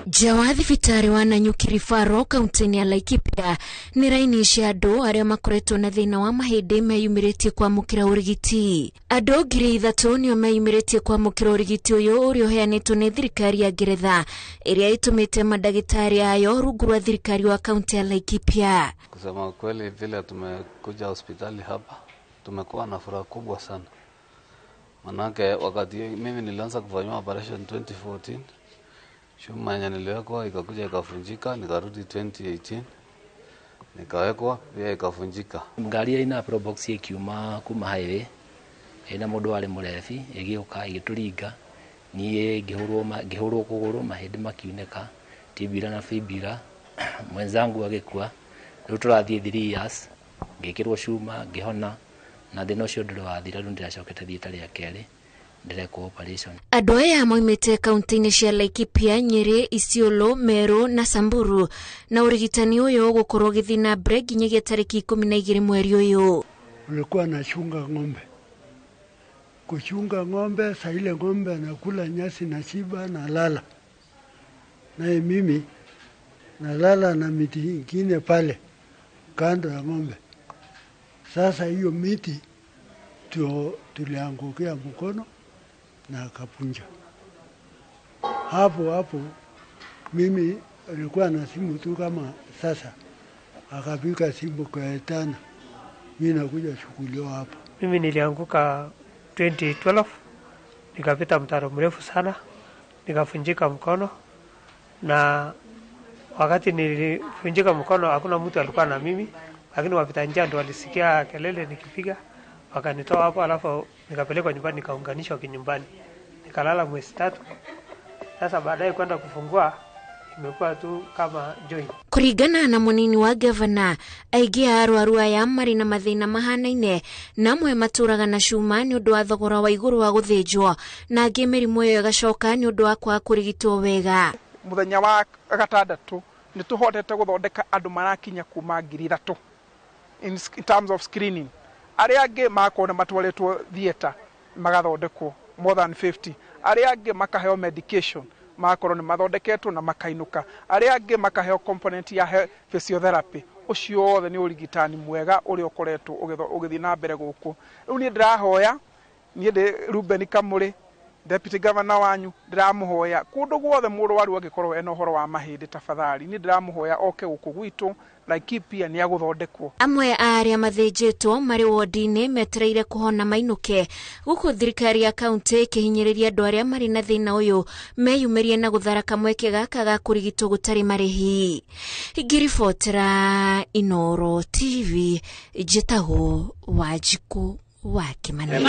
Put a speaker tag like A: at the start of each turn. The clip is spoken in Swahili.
A: Jawathi fitari wa Nanyuki Rifaro kaunti ya Laikipia ni rainisha andu aria makoretwo na thina wa mahindi meyumiritie kwamukira urigiti. Andu 3,000 nio meyumiritie kwamukira urigiti uyu uria uheanitwo ni thirikari ya Ngeretha iria itumite madagitari ayo rungu rwa thirikari wa kaunti ya Laikipia.
B: Kusema kweli, vile tumekuja hospitali hapa tumekuwa na furaha kubwa sana. Manake wakati mimi nilianza kufanywa operation 2014, shuma yenye niliwekwa ikakuja ikafunjika, nikarudi 2018 nikawekwa pia ikafunjika.
C: Ngari ina probox ikiuma kuma highway ina mundu wale murefi igioka igituringa nie ngihurwo kuguru mahindi makiuneka tibira na fibira mwenzangu agikua riu turathie 3 years ngikirwo shuma ngihona na thina ucio ndiri wathira riu ndiracokete thieta ria keri ndireko operation.
A: Andu aya moimite kaunti-ini cia Laikipia, Nyeri, Isiolo, Meru na Samburu na urigitani uyu gukorwo githina mbere nginyagia tariki 12 mweri uyu.
D: Ulikuwa na chunga ng'ombe. Kuchunga ng'ombe, saa ile ng'ombe anakula nyasi na shiba na lala. Naye mimi nalala na miti ingine pale kando ya ng'ombe. Sasa hiyo miti tuliangukia mkono na akapunja. Hapo mimi alikuwa na simu tu kama sasa. Akapika simu kwa etana. Mimi nakuja shughulio hapa.
E: Mimi nilianguka 2012. Nikapita mtaro mrefu sana. Nikafunjika mkono. Na wakati nilifunjika mkono hakuna mtu alikuwa na mimi. Lakini wapita njia ndio walisikia kelele nikipiga. Wakanitoa hapo, alafu nikapelekwa nyumbani, nikaunganishwa kinyumbani. Nikalala mwezi 3. Sasa baadaye kwenda kufungua imekuwa tu kama joy.
A: Kuringana na munini wa governor, aigi arwaru aya mari na mathina mahanaine namwe maturaga na cuma ni undu wa thogora wa iguru wa guthinjwo na angi mirimu iyo igacoka ni undu wa kwa kurigitwo wega.
F: Muthenya wa gatandatu ni tuhotete guthondeka andu marakinya kuma 3,000 in terms of screening. Aria angi makona matwaretwo theater magathondekwo more than 50. Aria angi makaheo medication makorwo ni mathondeketwo na makainuka. Aria angi makaheo component ya physiotherapy. Ucio wothe ni urigitani mwega uri ukoretwo ugithi na mbere guku. Riu ni ndirahoya ni Ruben Kamuri, Deputy Governor wanyu, ndiramuhoya kundu guothe murwaru agikorwo ena uhoro wa mahindi tafadhali ni ndiramuhoya oke guku gwitu Laikipia ni aguthondekwo.
A: Amwe aria mathinjitwo mari wodi-ini metereire kuhona mainuke guku thirikari ya kaunti ikihinyiriria andu aria mari na thina uyu meyumirie na gutharaka mweke gaka ga kurigitwo gutari marihi. Ngiribotera Inooro TV, njitagwo Wanjiku wa Kimani.